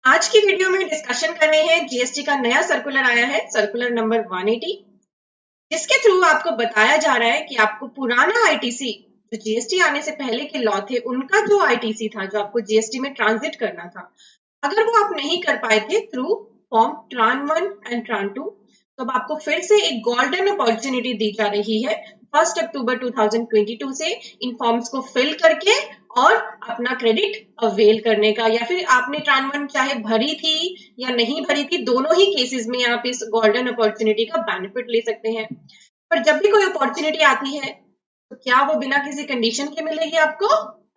आज की वीडियो में डिस्कशन कर रहे हैं जीएसटी का नया सर्कुलर आया है, सर्कुलर नंबर 180, जिसके थ्रू आपको बताया जा रहा है कि आपको पुराना आईटीसी जो जीएसटी आने से पहले के लॉ थे उनका जो आईटीसी था जो आपको जीएसटी में ट्रांजिट करना था, अगर वो आप नहीं कर पाए थे through form TRAN 1 and TRAN 2, तो अब आपको फिर से एक गोल्डन अपॉर्चुनिटी दी जा रही है 1 अक्टूबर 2022 से इन फॉर्म्स को फिल करके और अपना क्रेडिट अवेल करने का, या फिर आपने ट्रान 1 चाहे भरी थी या नहीं भरी थी, दोनों ही केसेस में आप इस गोल्डन अपॉर्चुनिटी का बेनिफिट ले सकते हैं। पर जब भी कोई अपॉर्चुनिटी आती है तो क्या वो बिना किसी कंडीशन के मिलेगी आपको?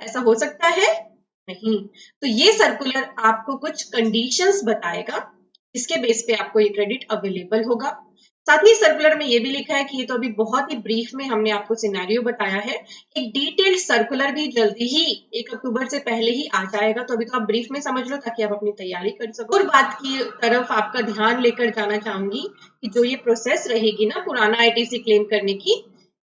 ऐसा हो सकता है? नहीं। तो ये सर्कुलर आपको कुछ कंडीशंस बताएगा जिसके बेस पे आपको ये क्रेडिट अवेलेबल होगा। साथ ही सर्कुलर में ये भी लिखा है कि ये तो अभी बहुत ही ब्रीफ में हमने आपको सिनेरियो बताया है, एक डिटेल्ड सर्कुलर भी जल्दी ही 1 अक्टूबर से पहले ही आ जाएगा, तो अभी तो आप ब्रीफ में समझ लो ताकि आप अपनी तैयारी कर सको। और बात की तरफ आपका ध्यान लेकर जाना चाहूंगी कि जो ये प्रोसेस रहेगी ना पुराना आईटीसी क्लेम करने की,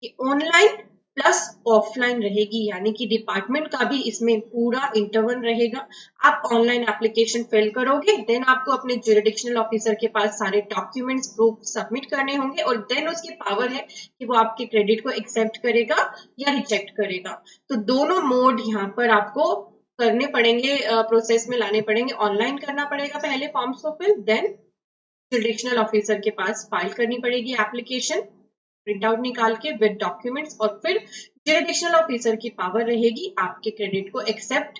कि ऑनलाइन प्लस ऑफलाइन रहेगी, यानी कि डिपार्टमेंट का भी इसमें पूरा इंटरवन रहेगा। आप ऑनलाइन एप्लीकेशन फिल करोगे, देन आपको अपने ज्यूरिडिक्शनल ऑफिसर के पास सारे डॉक्यूमेंट्स प्रूफ सबमिट करने होंगे और देन उसकी पावर है कि वो आपके क्रेडिट को एक्सेप्ट करेगा या रिजेक्ट करेगा। तो दोनों मोड यहाँ पर आपको करने पड़ेंगे, प्रोसेस में लाने पड़ेंगे। ऑनलाइन करना पड़ेगा पहले फॉर्म्स को फिल, देन ज्यूरिडिक्शनल ऑफिसर के पास फाइल करनी पड़ेगी एप्लीकेशन प्रिंट आउट निकाल के विद डॉक्यूमेंट्स, और फिर ज्यूरिडिक्शनल ऑफिसर की पावर रहेगी आपके क्रेडिट को एक्सेप्ट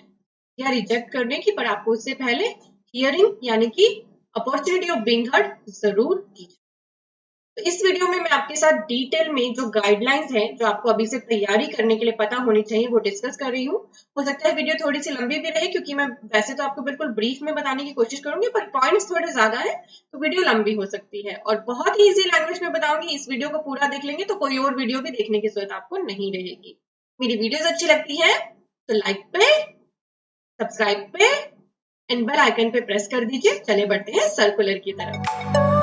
या रिजेक्ट करने की, पर आपको उससे पहले हियरिंग यानी कि अपॉर्चुनिटी ऑफ बीइंग हर्ड जरूर दी। तो इस वीडियो में मैं आपके साथ डिटेल में जो गाइडलाइंस हैं जो आपको अभी से तैयारी करने के लिए पता होनी चाहिए वो डिस्कस कर रही हूँ। हो सकता है वीडियो थोड़ी सी लंबी भी रहे क्योंकि मैं वैसे तो आपको बिल्कुल ब्रीफ में बताने की कोशिश करूंगी, पर पॉइंट्स थोड़े ज्यादा है तो वीडियो लंबी हो सकती है। और बहुत ही ईजी लैंग्वेज में बताऊंगी, इस वीडियो को पूरा देख लेंगे तो कोई और वीडियो भी देखने की जरूरत आपको नहीं रहेगी। मेरी वीडियोस अच्छी लगती है तो लाइक पे, सब्सक्राइब पे एंड बेल आइकन पे प्रेस कर दीजिए। चले बढ़ते हैं सर्कुलर की तरफ।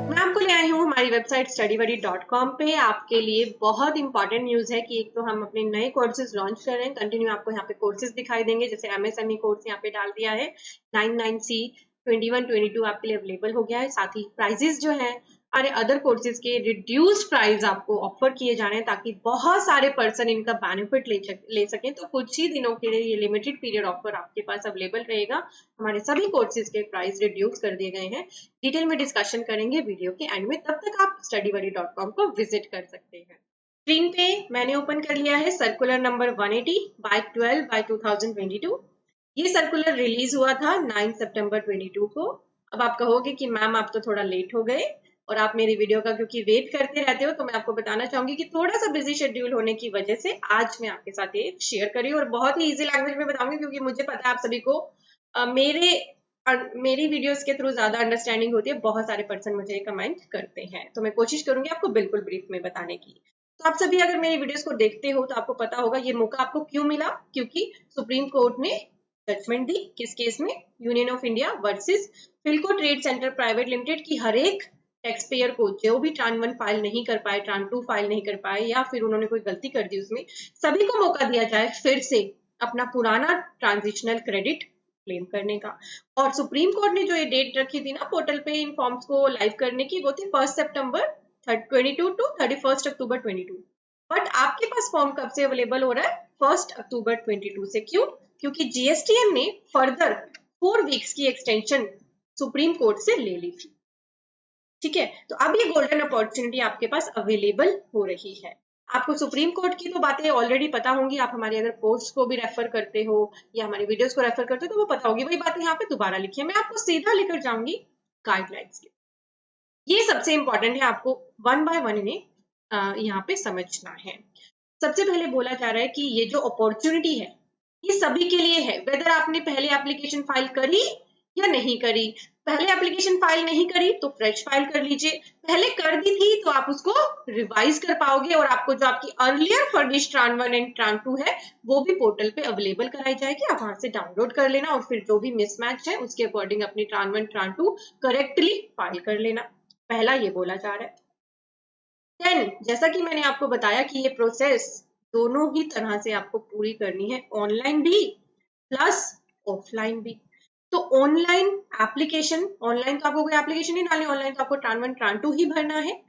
मैं आपको ले आई हूँ हमारी वेबसाइट studybuddy.com पे। आपके लिए बहुत इंपॉर्टेंट न्यूज है कि एक तो हम अपने नए कोर्सेज लॉन्च कर रहे हैं, कंटिन्यू आपको यहाँ पे कोर्सेज दिखाई देंगे, जैसे एमएसएमई कोर्स यहाँ पे डाल दिया है 99C 21 22 आपके लिए अवेलेबल हो गया है। साथ ही प्राइजेस जो है अरे अदर कोर्सेज के रिड्यूस्ड प्राइस आपको ऑफर किए जा रहे हैं ताकि बहुत सारे पर्सन इनका बेनिफिट ले सकें। तो कुछ ही दिनों के लिए ये लिमिटेड पीरियड ऑफर आपके पास अवेलेबल रहेगा। हमारे सभी कोर्सेज के प्राइस रिड्यूस कर दिए गए हैं, डिटेल में डिस्कशन करेंगे वीडियो के एंड में। तब तक आप studybuddy.com को विजिट कर सकते हैं। स्क्रीन पे मैंने ओपन कर लिया है सर्कुलर नंबर 180 बाय 12 बाय 2022। ये सर्कुलर रिलीज हुआ था 9 सितंबर 22 को। अब आप कहोगे कि मैम आप तो थोड़ा लेट हो गए और आप मेरी वीडियो का क्योंकि वेट करते रहते हो, तो मैं आपको बताना चाहूंगी कि थोड़ा सा बिजी शेड्यूल होने की वजह से आज मैं आपके साथ ये शेयर करी और बहुत ही इजी लैंग्वेज में बताऊंगी, क्योंकि मुझे पता है आप सभी को मेरी वीडियोस के थ्रू ज्यादा अंडरस्टैंडिंग होती है। बहुत सारे पर्सन मुझे कमेंट करते हैं, तो मैं कोशिश करूंगी आपको बिल्कुल ब्रीफ में बताने की। तो आप सभी अगर मेरी वीडियोस को देखते हो तो आपको पता होगा ये मौका आपको क्यों मिला, क्योंकि सुप्रीम कोर्ट ने जजमेंट दी किस केस में, union of India versus Filco trade centre private limited की हर एक टैक्स पेयर को जो भी ट्रान 1 फाइल नहीं कर पाए, ट्रान 2 फाइल नहीं कर पाए, या फिर उन्होंने कोई गलती कर दी, उसमें सभी को मौका दिया जाए फिर से अपना पुराना ट्रांजिशनल क्रेडिट क्लेम करने का। और सुप्रीम कोर्ट ने जो ये डेट रखी थी ना पोर्टल पे इन फॉर्म्स को लाइव करने की, वो थी 1 सितंबर 22 टू 31 अक्टूबर 22। बट आपके पास फॉर्म कब से अवेलेबल हो रहा है? 1 अक्टूबर 22 से। क्यों? क्योंकि जीएसटीएन ने फर्दर 4 वीक्स की एक्सटेंशन सुप्रीम कोर्ट से ले ली थी। ठीक है, तो अब ये गोल्डन अपॉर्चुनिटी आपके पास अवेलेबल हो रही है। आपको सुप्रीम कोर्ट की तो बातें ऑलरेडी पता होंगी, आप हमारी अगर पोस्ट को भी रेफर करते हो या हमारी वीडियोस को रेफर करते हो तो वो पता होगी, वही बातें यहाँ पे दोबारा लिखी है। मैं आपको सीधा लेकर जाऊंगी गाइडलाइंस के। ये सबसे इंपॉर्टेंट है, आपको वन बाय वन इन्हें यहाँ पे समझना है। सबसे पहले बोला जा रहा है कि ये जो अपॉर्चुनिटी है ये सभी के लिए है, वेदर आपने पहले एप्लीकेशन फाइल करी या नहीं करी। पहले एप्लीकेशन फाइल नहीं करी तो फ्रेश फाइल कर लीजिए, पहले कर दी थी तो आप उसको रिवाइज कर पाओगे और आपको जो आपकी अर्लियर फर्निश ट्रान 1 एंड ट्रान 2 है वो भी पोर्टल पे अवेलेबल कराई जाएगी। आप वहां से डाउनलोड कर लेना और फिर जो भी मिसमैच है उसके अकॉर्डिंग अपनी ट्रान 1 ट्रान 2 करेक्टली फाइल कर लेना। पहला ये बोला जा रहा है। देन जैसा कि मैंने आपको बताया कि ये प्रोसेस दोनों ही तरह से आपको पूरी करनी है, ऑनलाइन भी प्लस ऑफलाइन भी। तो ऑनलाइन एप्लीकेशन, ऑनलाइन तो आपको कोई एप्लीकेशन नहीं डालनी, ऑनलाइन तो आपको ट्रान 1 ट्रान 2 ही भरना है।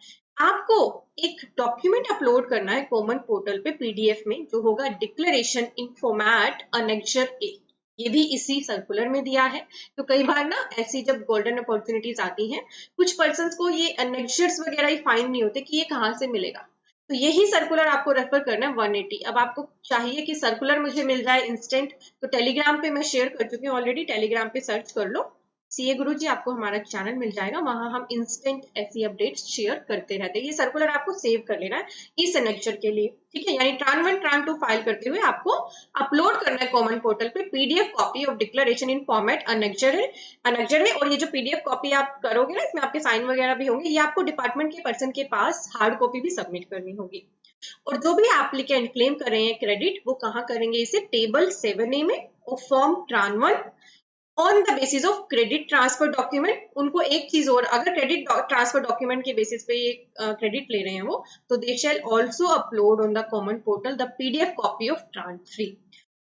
आपको एक डॉक्यूमेंट अपलोड करना है कॉमन पोर्टल पे पीडीएफ में, जो होगा डिक्लेरेशन इन फॉर्मेट अनेक्जर ए। ये भी इसी सर्कुलर में दिया है। तो कई बार ना ऐसी जब गोल्डन अपॉर्चुनिटीज आती हैं, कुछ पर्संस को ये अनेक्जर्स वगैरह ही फाइंड नहीं होते कि ये कहाँ से मिलेगा, तो यही सर्कुलर आपको रेफर करना है 180। अब आपको चाहिए कि सर्कुलर मुझे मिल जाए इंस्टेंट, तो टेलीग्राम पे मैं शेयर कर चुकी हूँ ऑलरेडी, टेलीग्राम पे सर्च कर लो सीए गुरुजी, आपको हमारा चैनल मिल जाएगा, वहां हम इंस्टेंट ऐसी अपडेट्स शेयर करते रहते हैं। ये सर्कुलर आपको सेव कर लेना है इस अनेक्जर के लिए, ठीक है। यानी ट्रान 1 ट्रान 2 फाइल करते हुए आपको अपलोड करना है कॉमन पोर्टल पे PDF copy of declaration in format annexure है। और ये जो पीडीएफ कॉपी आप करोगे ना, इसमें आपके साइन वगैरह भी होंगे, ये आपको डिपार्टमेंट के पर्सन के पास हार्ड कॉपी भी सबमिट करनी होगी। और जो भी एप्लीकेंट क्लेम कर रहे हैं क्रेडिट, वो कहाँ करेंगे इसे, टेबल 7A में और form TRAN 1 on the basis of credit transfer document. उनको एक चीज और, अगर क्रेडिट ट्रांसफर डॉक्यूमेंट के बेसिस पे ये क्रेडिट ले रहे हैं वो, तो they shall also upload on the common portal the PDF copy of TRAN 3।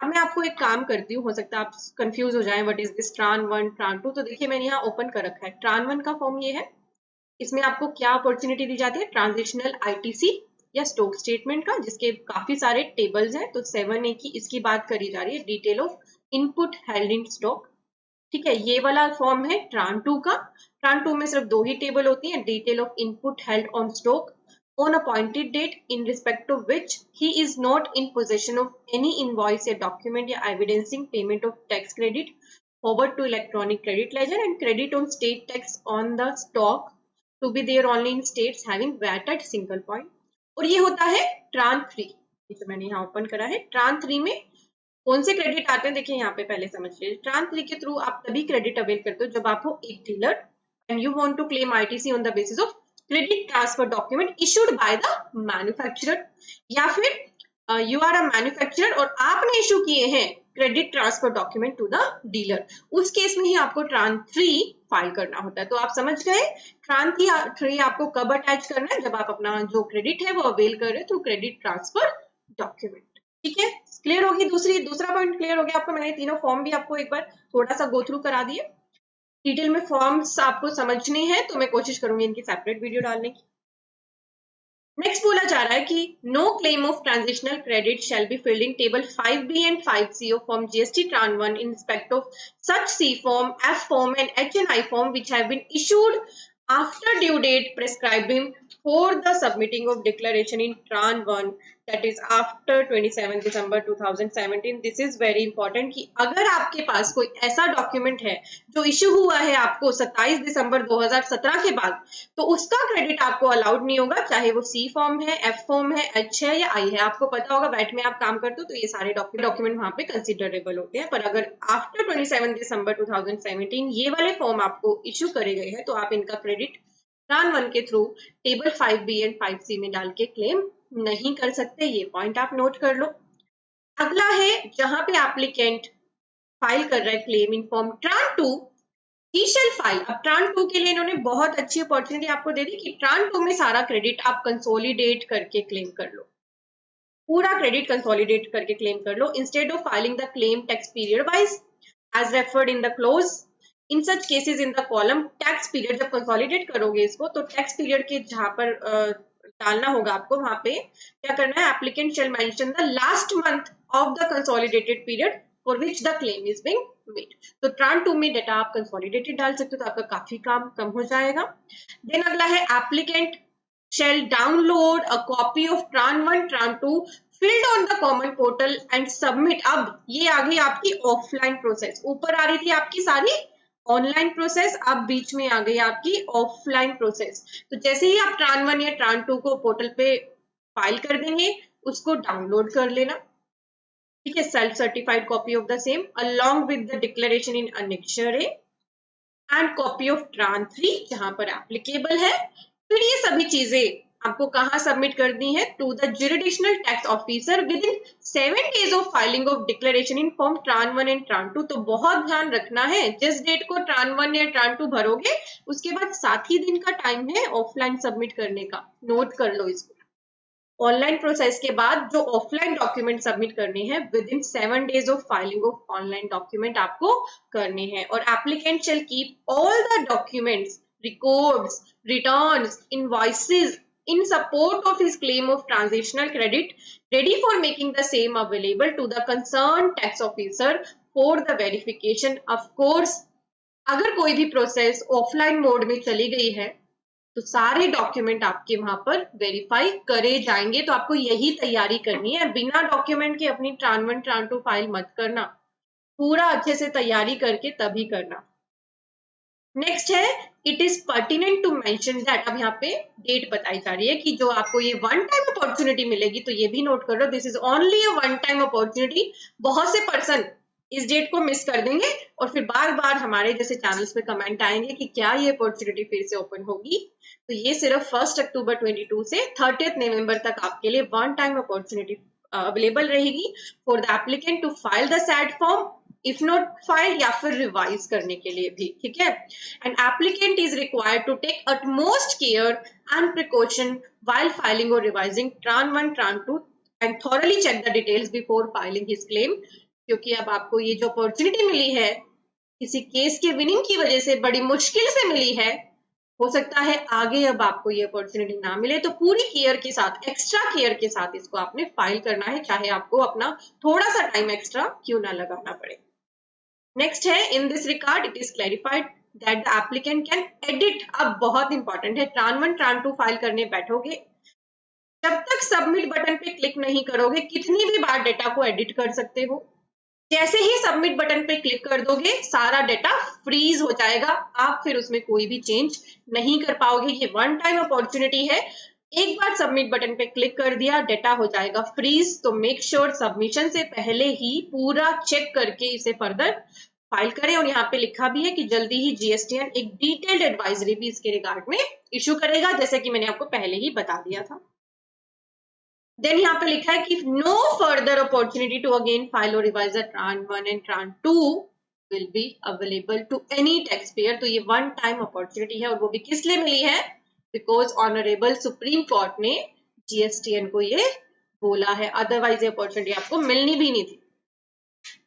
अब मैं आपको एक काम करती हूँ, हो सकता है आप कंफ्यूज हो जाएं, व्हाट इज दिस ट्रान 1 ट्रान 2। तो देखिए मैंने यहाँ ओपन कर रखा है, ट्रान 1 का फॉर्म ये है। इसमें आपको क्या अपॉर्चुनिटी दी जाती है, ट्रांजिशनल आईटीसी या स्टॉक स्टेटमेंट का, जिसके काफी सारे टेबल्स हैं। तो 7A की इसकी बात करी जा रही है, detail of input held in stock, ठीक है। ये वाला फॉर्म है ट्रान 2 का। ट्रान 2 में सिर्फ 2 ही टेबल होती हैं, detail of input held on stock on appointed date in respect of which he is not in possession of any invoice या document या evidencing payment of tax credit forward to electronic credit ledger and credit on state tax on the stock to be there only in states having VAT at single point। और ये होता है ट्रान 3, ये तो मैंने यहाँ ओपन करा है। ट्रान 3 में कौन से क्रेडिट आते हैं, देखिए यहाँ पे पहले समझ लीजिए। ट्रान 3 के थ्रू आप तभी क्रेडिट अवेल करते हो जब आप हो एक dealer and you want to claim ITC on the basis of credit transfer document issued by the manufacturer, या फिर यू आर अ मैन्युफैक्चरर और आपने इशू किए हैं credit transfer document to the dealer. उस केस में ही आपको ट्रान 3 फाइल करना होता है। तो आप समझ गए, ट्रान 3 आपको कब अटैच करना है, जब आप अपना जो क्रेडिट है वो अवेल कर रहे हो थ्रू क्रेडिट ट्रांसफर डॉक्यूमेंट, ठीक है। क्लियर होगी, दूसरा पॉइंट क्लियर हो गया आपको। मैंने तीनों फॉर्म भी आपको एक बार थोड़ा सा गो थ्रू करा दिए। डिटेल में फॉर्म्स आपको समझनी है तो मैं कोशिश करूंगी इनकी सेपरेट वीडियो डालने की। नेक्स्ट बोला जा रहा है कि no claim of transitional credit shall be filled in table 5B and 5C of form GST TRAN 1 in respect of such C form, F form and HNI form which have been issued after due date prescribing for the submitting of declaration in Tran 1, that is after 27 December 2017। This is very important कि अगर आपके पास कोई ऐसा document है जो issue हुआ है आपको 27 दिसंबर 2017 के बाद, तो उसका क्रेडिट आपको अलाउड नहीं होगा, चाहे वो सी फॉर्म है, एफ फॉर्म है, एच है या आई है। आपको पता होगा वैट में आप काम करते हो तो ये सारे डॉक्यूमेंट वहां पे कंसिडरेबल होते हैं। पर अगर आफ्टर 27 दिसंबर 2017 ये वाले फॉर्म आपको इश्यू करे गए हैं, तो आप इनका क्रेडिट ट्रान 1 के through table 5B and 5C में डाल के क्लेम नहीं कर सकते। ये पॉइंट आप नोट कर लो। अगला है जहां पे एप्लीकेंट फाइल कर रहा है claim in form TRAN 2, he shall file. अब ट्रान 2 के लिए इन्होंने बहुत अच्छी अपॉर्चुनिटी आपको दे दी कि ट्रान 2 में सारा क्रेडिट आप कंसोलिडेट करके क्लेम कर लो, पूरा क्रेडिट कंसोलिडेट करके क्लेम कर लो, instead of filing the claim tax period wise as referred in the clause. In such cases in the column tax period, जब कंसोलिडेट करोगे इसको तो टैक्स पीरियड के जहां पर डालना होगा आपको, वहां पे क्या करना है, applicant shall mention the last month of the consolidated period for which the claim is being made. तो ट्रान 2 में डेटा आप कंसोलिडेटेड डाल सकते हो, तो आपका काफी काम कम हो जाएगा। देन अगला है applicant shall download a copy of TRAN 1 TRAN 2 filled on the common portal and submit। अब ये आ गई आपकी ऑफलाइन प्रोसेस, ऊपर आ रही थी आपकी सारी ऑनलाइन प्रोसेस, अब बीच में आ गई आपकी ऑफलाइन प्रोसेस। तो जैसे ही आप ट्रान 1 या ट्रान 2 को पोर्टल पे फाइल कर देंगे, उसको डाउनलोड कर लेना, ठीक है, self certified copy of the same along with the declaration in annexure A and copy of TRAN 3 जहां पर एप्लीकेबल है। फिर ये सभी चीजें आपको कहाँ सबमिट करनी है, to the jurisdictional tax officer within 7 days of filing of declaration in form TRAN 1 and TRAN 2। तो बहुत ध्यान रखना है, जिस डेट को ट्रान 1 या ट्रान 2 भरोगे उसके बाद 7 ही दिन का टाइम है ऑफलाइन सबमिट करने का, नोट कर लो इसको। ऑनलाइन प्रोसेस के बाद जो ऑफलाइन डॉक्यूमेंट सबमिट करने हैं within 7 days of filing of online document आपको करने हैं। और applicant shall keep all the documents, records, returns, invoices in support of his claim of transitional credit ready for making the same available to the concerned tax officer for the verification. Of course, अगर कोई भी process offline mode में चली गई है तो सारे document आपके वहां पर वेरीफाई करे जाएंगे। तो आपको यही तैयारी करनी है, बिना डॉक्यूमेंट के अपनी ट्रान 1 ट्रान 2 फाइल मत करना, पूरा अच्छे से तैयारी करके तभी करना। नेक्स्ट है it is pertinent to mention that, अब यहाँ पे डेट बताई जा रही है कि जो आपको ये वन टाइम अपॉर्चुनिटी मिलेगी, तो ये भी नोट कर लो, this is only a one time opportunity. बहुत से पर्सन इस डेट को मिस कर देंगे और फिर बार बार हमारे जैसे चैनल्स पे कमेंट आएंगे कि क्या ये अपॉर्चुनिटी फिर से ओपन होगी। तो ये सिर्फ 1 अक्टूबर 22 से 30 नवंबर तक आपके लिए वन टाइम अपॉर्चुनिटी अवेलेबल रहेगी for the applicant to file the said form, if not file या फिर रिवाइज करने के लिए भी, ठीक है। And applicant is required to take utmost care and precaution while filing or revising Tran 1, Tran 2 and thoroughly check the details before filing his claim। क्योंकि अब आपको ये जो अपॉर्चुनिटी मिली है किसी केस के विनिंग की वजह से बड़ी मुश्किल से मिली है, हो सकता है आगे अब आपको ये अपॉर्चुनिटी ना मिले, तो पूरी केयर के साथ, एक्स्ट्रा केयर के साथ इसको आपने फाइल करना है, चाहे आपको अपना थोड़ा सा टाइम एक्स्ट्रा क्यों ना लगाना पड़े। नेक्स्ट है in this regard it is clarified that the applicant can edit, अब बहुत इंपॉर्टेंट है, ट्रान 1 ट्रान 2 फाइल करने बैठोगे, जब तक सबमिट बटन पे क्लिक नहीं करोगे कितनी भी बार डेटा को एडिट कर सकते हो। जैसे ही सबमिट बटन पे क्लिक कर दोगे सारा डेटा फ्रीज हो जाएगा, आप फिर उसमें कोई भी चेंज नहीं कर पाओगे। ये वन टाइम अपॉर्चुनिटी है, एक बार सबमिट बटन पे क्लिक कर दिया डेटा हो जाएगा फ्रीज। तो मेक श्योर सबमिशन से पहले ही पूरा चेक करके इसे फर्दर फाइल करें। और यहाँ पे लिखा भी है कि जल्दी ही जीएसटीएन एक डिटेल्ड एडवाइजरी भी इसके रिगार्ड में इशू करेगा, जैसे कि मैंने आपको पहले ही बता दिया था। देन यहाँ पे लिखा है कि no further opportunity to again file और revise TRAN 1 and TRAN 2 will be available to any tax payer. तो ये वन टाइम अपॉर्चुनिटी है और वो भी किस लिए मिली है, बिकॉज ऑनरेबल सुप्रीम कोर्ट ने जीएसटीएन को ये बोला है, अदरवाइज ये अपॉर्चुनिटी आपको मिलनी भी नहीं थी,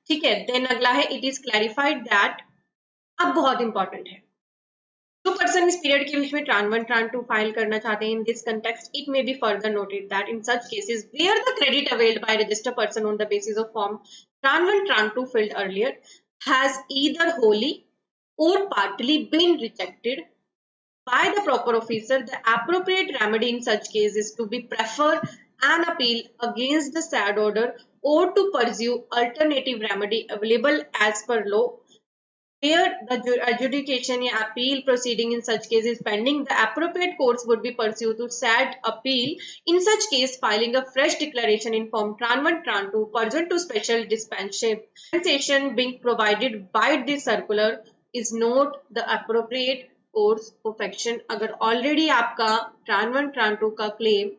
ठीक है। देन अगला है इट इज क्लैरिफाइड दैट, अब बहुत इंपॉर्टेंट है, जो पर्सन इस पीरियड के बीच में ट्रान 1 ट्रान 2 फाइल करना चाहते हैं, in this context it may be further noted that in such cases where the credit availed by registered person on the basis of form TRAN 1 TRAN 2 filled earlier has either wholly or partly been rejected by the proper officer, the appropriate remedy in such case is to be prefer an appeal against the said order or to pursue alternative remedy available as per law। Where the adjudication या appeal proceeding in such case is pending, the appropriate course would be pursued to said appeal. In such case, filing a fresh declaration in form Tran 1 Tran 2 pursuant to special dispensation being provided by this circular is not the appropriate course of action। अगर already आपका Tran 1 Tran 2 का claim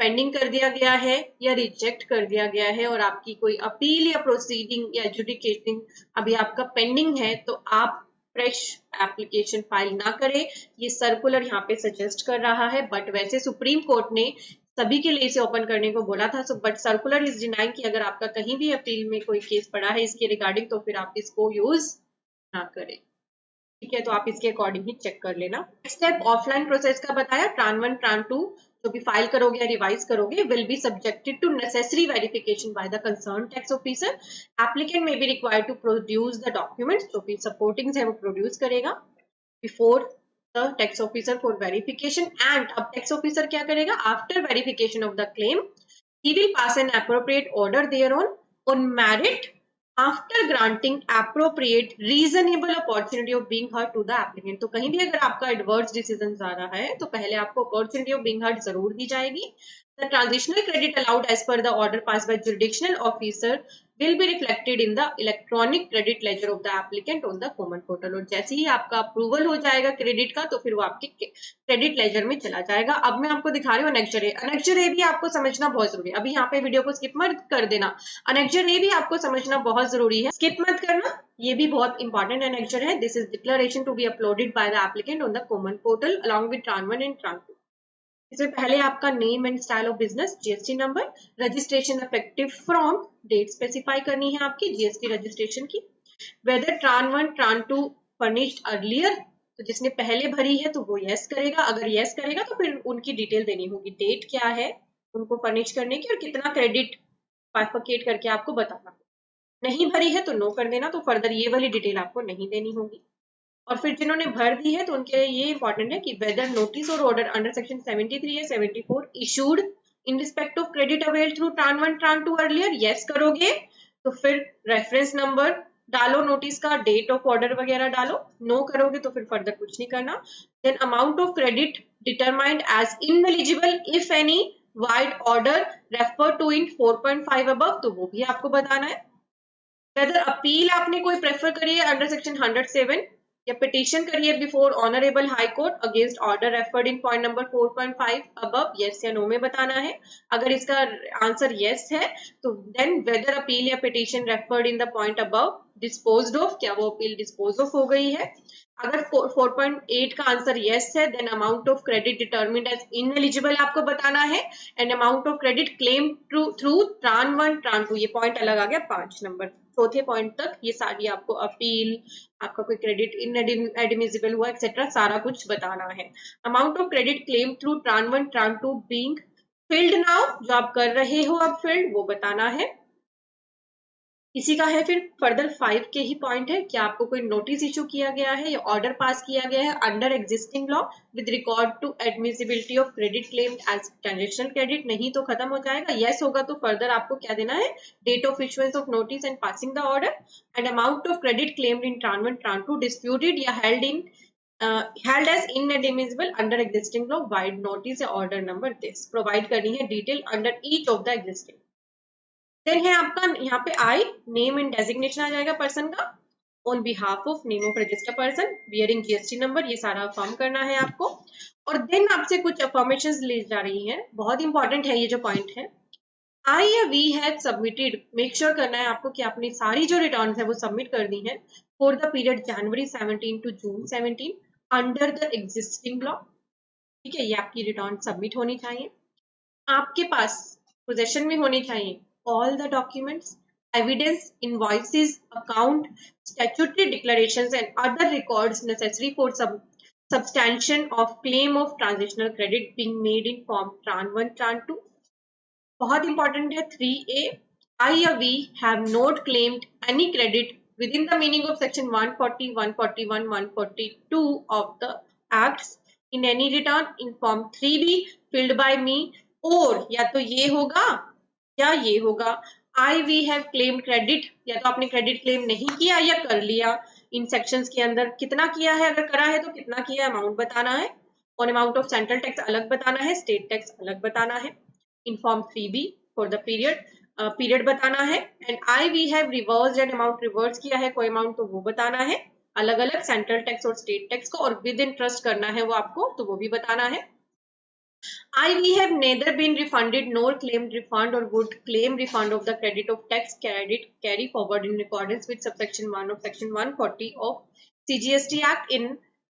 pending कर दिया गया है या reject कर दिया गया है और आपकी कोई अपील या प्रोसीडिंग या एडजुडिकेटिंग अभी आपका पेंडिंग है, तो आप फ्रेश एप्लीकेशन फाइल ना करें, ये सर्कुलर यहाँ पे सजेस्ट कर रहा है। बट वैसे सुप्रीम कोर्ट ने सभी के लिए इसे ओपन करने को बोला था, बट सर्कुलर इज डिनाइंग कि अगर आपका कहीं भी अपील में कोई केस पड़ा है इसके रिगार्डिंग, तो फिर आप इसको यूज ना करें, ठीक है। तो आप इसके अकॉर्डिंग ही चेक कर लेना। स्टेप ऑफलाइन प्रोसेस का बताया, ट्रान 1 ट्रान 2 जो भी फाइल करोगे या रिवाइज करोगे will be subjected to necessary verification by the concern tax officer. Applicant may be required to produce the documents, जो भी सपोर्टिंग्स है वो प्रोड्यूस करेगा before the tax officer for verification. And अब टैक्स ऑफिसर क्या करेगा, after verification of the claim he will pass an appropriate order there on merit after granting appropriate reasonable opportunity of being heard to the applicant. तो कहीं भी अगर आपका adverse decision आ रहा है तो पहले आपको अपॉर्चुनिटी ऑफ बीइंग हर्ड जरूर दी जाएगी। The transitional credit allowed as per the order pass by jurisdictional officer will be reflected in the electronic credit ledger of the applicant on the common portal। और जैसे ही आपका approval हो जाएगा credit का तो फिर वो आपके क्रेडिट लेजर में चला जाएगा। अब मैं आपको दिखा रही हूँ अनेक्जर ए। अनेक्जर ए भी आपको समझना बहुत जरूरी है, अभी यहाँ पे वीडियो को स्किप मत कर देना। अनेक्जर ए भी आपको समझना बहुत जरूरी है, स्किप मत करना, ये भी बहुत इंपॉर्टेंट अनेक्जर है। This is declaration to be uploaded by the applicant on the common portal along with TRAN 1 and TRAN 2। इसमें पहले आपका name and style of business, GST number, registration effective from, date specify करनी है आपकी GST registration की, whether TRAN 1 TRAN 2 furnished earlier, तो जिसने पहले भरी है तो वो यस करेगा, अगर यस करेगा तो फिर उनकी डिटेल देनी होगी, डेट क्या है उनको फर्निश करने की और कितना क्रेडिट बाइफरकेट करके आपको बताना। नहीं भरी है तो नो कर देना, तो फर्दर ये वाली डिटेल आपको नहीं देनी होगी। और फिर जिन्होंने भर दी है तो उनके लिए ये इंपॉर्टेंट है कि वेदर नोटिस और ऑर्डर अंडर सेक्शन 73 या 74 issued in respect of credit avail through TRAN 1 TRAN 2 earlier, yes करोगे तो फिर रेफरेंस नंबर डालो नोटिस का, डेट ऑफ ऑर्डर वगैरह डालो, नो करोगे तो फिर फर्दर कुछ नहीं करना। Then amount of credit determined as ineligible if any vide order refer to in 4.5 above, तो वो भी आपको बताना है। वेदर अपील आपने कोई प्रेफर करी है अंडर सेक्शन 107 या पिटीशन करिए before honourable high court against order referred in point number 4.5 above, yes या नो में बताना है। अगर इसका आंसर यस है तो देन वेदर अपील या petition referred in the point above disposed of, क्या वो अपील डिस्पोज ऑफ हो गई है। अगर 4.8 का आंसर यस है then amount of credit determined as ineligible आपको बताना है, and amount of credit claim through TRAN 1 TRAN 2, ये पॉइंट अलग आ गया 5 नंबर, चौथे पॉइंट तक ये सारी आपको अपील, आपका कोई क्रेडिट इनएडमिसिबल हुआ एक्सेट्रा सारा कुछ बताना है। Amount of credit claim through TRAN 1 TRAN 2 being field now, जो आप कर रहे हो अब फिल्ड, वो बताना है। इसी का है फिर फर्दर 5 के ही पॉइंट है कि आपको कोई नोटिस इशू किया गया है या ऑर्डर पास किया गया है under existing law with record to admissibility of credit claim as transactional credit, नहीं तो खत्म हो जाएगा। यस होगा तो फर्दर आपको क्या देना है, date of issuance of notice and passing the order, and amount of credit claimed in TRAN 1 TRAN 2 डिस्प्यूटेड या held as inadmissible under existing law vide notice या ऑर्डर नंबर दिस, प्रोवाइड करनी है detail under each of the existing. Then है आपका यहाँ पे I, name and designation आ जाएगा पर्सन का, on behalf of name of registered person bearing GST number, ये सारा फॉर्म करना है आपको। और देन आपसे कुछ अफर्मेशंस ली जा रही हैं, बहुत इंपॉर्टेंट है ये जो पॉइंट है। आई या we have submitted, make sure करना है आपको कि आपने सारी जो रिटर्न है वो सबमिट कर दी है for the period January 17 to June 17 under the existing law, ठीक है, ये आपकी रिटर्न सबमिट होनी चाहिए। आपके पास पोजेशन में होनी चाहिए all the documents, evidence, invoices, account, statutory declarations and other records necessary for substantiation of claim of transitional credit being made in form tran 1 tran 2। बहुत important है 3A, I or we have not claimed any credit within the meaning of section 140, 141, 142 of the acts in any return in form 3B filled by me, और या तो ये होगा या ये होगा, आई वी हैव क्लेम क्रेडिट, या तो आपने क्रेडिट क्लेम नहीं किया या कर लिया, इन सेक्शंस के अंदर कितना किया है, अगर करा है तो कितना किया, अमाउंट बताना है, और अमाउंट ऑफ सेंट्रल टैक्स अलग बताना है, स्टेट टैक्स अलग बताना है, in form 3B for the period बताना है, and I we have reverse and amount reverse किया है कोई अमाउंट तो वो बताना है, अलग अलग सेंट्रल टैक्स और स्टेट टैक्स को, और विद इंटरेस्ट करना है वो आपको तो वो भी बताना है। I we have neither been refunded nor claimed refund or would claim refund of the credit of tax carry forward in accordance with subsection 1 of section 140 of CGST Act in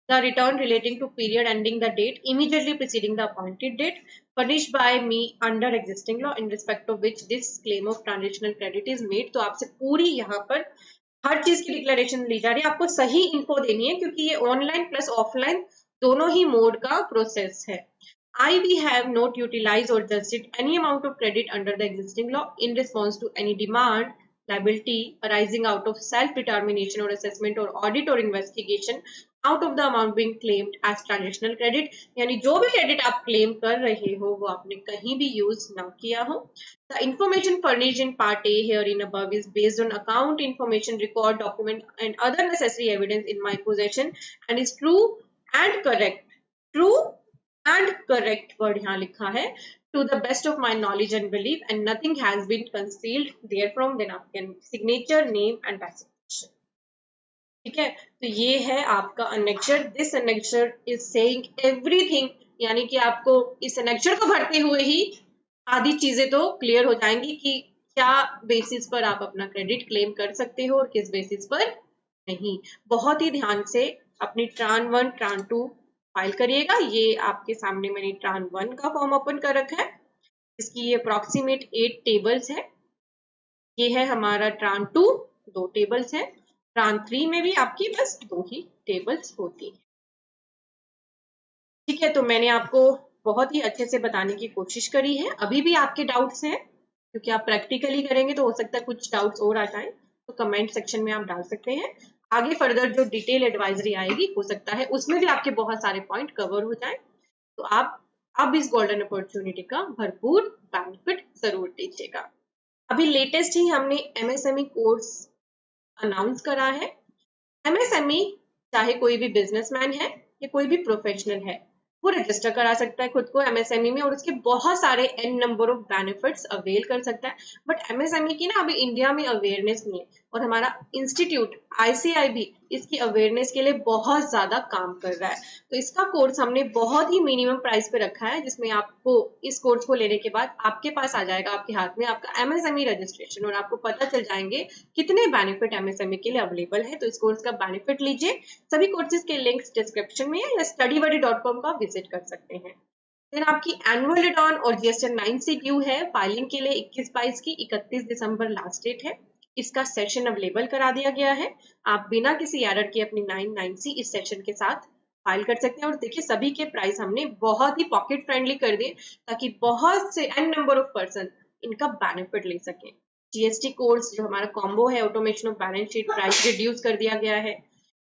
the return relating to period ending the date immediately preceding the appointed date furnished by me under existing law in respect of which this claim of transitional credit is made। तो आपसे पूरी यहाँ पर हर चीज की declaration ली जा रही है, आपको सही इन्फो देनी है क्योंकि ये ऑनलाइन प्लस ऑफलाइन दोनों ही मोड का प्रोसेस है। I we have not utilized or adjusted any amount of credit under the existing law in response to any demand, liability arising out of self-determination or assessment or audit or investigation out of the amount being claimed as transactional credit, यानी जो भी credit आप claim कर रहे हो वो आपने कहीं भी यूज ना किया हो। The information furnished in Part A herein above is based on account information, record, document and other necessary evidence in my possession and is true and correct, true and correct word यहाँ लिखा है, to the best of my knowledge and belief and nothing has been concealed therefrom, then आपके signature, name and participation, ठीक है। तो ये है आपका annexure, this annexure is saying everything, यानी कि आपको इस annexure को भरते हुए ही आधी चीजें तो क्लियर हो जाएंगी कि क्या बेसिस पर आप अपना क्रेडिट क्लेम कर सकते हो और किस बेसिस पर नहीं। बहुत ही ध्यान से अपनी ट्रान 1 ट्रान 2 फाइल करिएगा। ये आपके सामने मैंने ट्रान 1 का फॉर्म ओपन कर रखा है, इसकी ये अप्रोक्सीमेट 8 टेबल्स है। ये है हमारा ट्रान 2, 2 टेबल्स है। ट्रान 3 में भी आपकी बस 2 ही टेबल्स होती है। ठीक है, तो मैंने आपको बहुत ही अच्छे से बताने की कोशिश करी है। अभी भी आपके डाउट्स हैं, क्योंकि आप प्रैक्टिकली करेंगे तो हो सकता है कुछ डाउट्स और आ जाएं, तो कमेंट सेक्शन में आप डाल सकते हैं। आगे फर्दर जो डिटेल एडवाइजरी आएगी, हो सकता है उसमें भी आपके बहुत सारे पॉइंट कवर हो जाएं, तो आप इस गोल्डन अपॉर्चुनिटी का भरपूर बेनिफिट जरूर लीजिएगा। अभी लेटेस्ट ही हमने एमएसएमई कोर्स अनाउंस करा है। एमएसएमई चाहे कोई भी बिजनेसमैन है या कोई भी प्रोफेशनल है, वो रजिस्टर करा सकता है खुद को एमएसएमई में और उसके बहुत सारे an number of benefits avail कर सकता है। बट एमएसएमई की ना अभी इंडिया में अवेयरनेस नहीं है, और हमारा इंस्टीट्यूट आईसीआई भी इसकी अवेयरनेस के लिए बहुत ज्यादा काम कर रहा है। तो इसका कोर्स हमने बहुत ही मिनिमम प्राइस पे रखा है, जिसमें आपको इस कोर्स को लेने के बाद आपके पास आ जाएगा आपके हाथ में आपका एमएसएमई रजिस्ट्रेशन, और आपको पता चल जाएंगे कितने बेनिफिट एमएसएमई के लिए अवेलेबल है। तो इस कोर्स का बेनिफिट लीजिए। सभी कोर्सेज के लिंक्स डिस्क्रिप्शन में है, या studybuddy.com का विजिट कर सकते हैं। देन आपकी एनुअल रिटर्न और जीएसटी 9C ड्यू है फाइलिंग के लिए 21-22 की, 31 दिसंबर लास्ट डेट है। इसका सेशन अवेलेबल करा दिया गया है। आप बिना किसी एरर के अपनी 9C इस सेशन के साथ फाइल कर सकते हैं। और देखिए सभी के प्राइस हमने बहुत ही पॉकेट फ्रेंडली कर दिए, ताकि बहुत से एन नंबर ऑफ पर्सन इनका बेनिफिट ले सकें। जीएसटी कोर्स जो हमारा कॉम्बो है, automation of balance sheet, price reduce कर दिया गया है।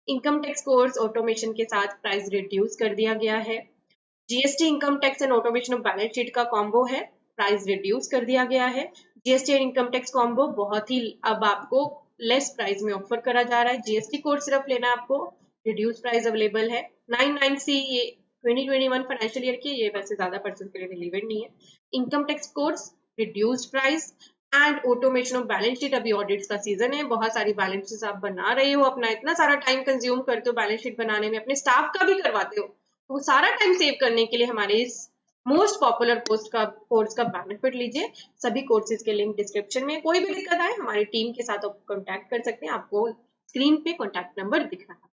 इनकम टैक्स कोर्स ऑटोमेशन के साथ प्राइस रिड्यूस कर दिया गया है। GST income tax and automation of balance sheet का कॉम्बो है, प्राइस रिड्यूस कर दिया गया है। GST and income tax combo बहुत ही अब आपको लेस प्राइस में ऑफर करा जा रहा है। जीएसटी कोर्स सिर्फ लेना आपको, रिड्यूस प्राइस अवेलेबल है। 99C ये 2021 फाइनेंशियल ईयर की, ये वैसे ज्यादा पर्सन के लिए रिलेवेंट नहीं है। Income tax course reduced price and automation of balance sheet. अभी ऑडिट्स का सीजन है, बहुत सारी बैलेंस शीट आप बना रहे हो, अपना इतना सारा टाइम कंज्यूम करते हो बैलेंस शीट बनाने में, अपने स्टाफ का भी करवाते हो, तो वो सारा टाइम सेव करने के लिए हमारे इस मोस्ट पॉपुलर कोर्स का बेनिफिट लीजिए। सभी कोर्सेज के लिंक डिस्क्रिप्शन में। कोई भी दिक्कत आए हमारी टीम के साथ आप कॉन्टैक्ट कर सकते हैं, आपको स्क्रीन पे कॉन्टैक्ट नंबर दिख रहा है।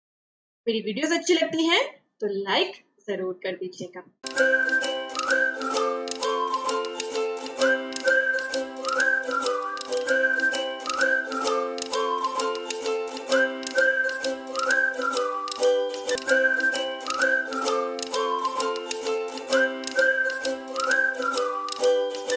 मेरी वीडियोस अच्छी लगती हैं तो लाइक जरूर कर दीजिएगा।